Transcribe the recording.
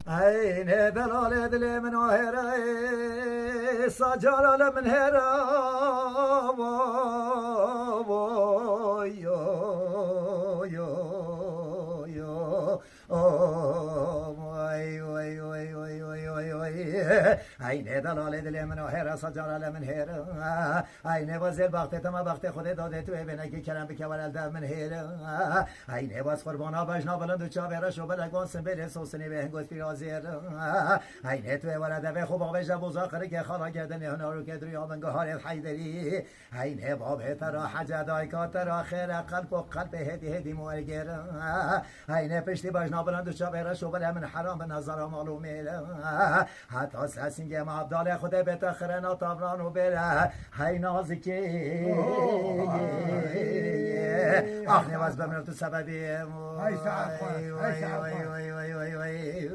عين دلال دل من هرا سجال من هرا يو يو يو وای وای وای وای وای وای وای عین دلال دل من هرا سجال من هرا عین وزل وقت تما وقت خود داده تو بنگی کرم بکول دم من هرا عین واس قربانا بجنا بلند و چاوره شو بلگون سن بره سوسنی به هنگوت فیرازیر عین تو ولد به خوب آبش بوزاخر که خالا گردن هنارو که دریا من گهار حیدری عین باب ترا حجدای کا ترا خیر قلب و قلب هدی هدی مورگر عین پشتی بجنا بلند و چاوره شو بل من حرام نظر معلومه حتی سسینگ ما عبدال خود به تخرنا تابران و بره هی نازکی آخ نواز بمرم تو سببی هاي ساعة خلاص هاي ساعة خلاص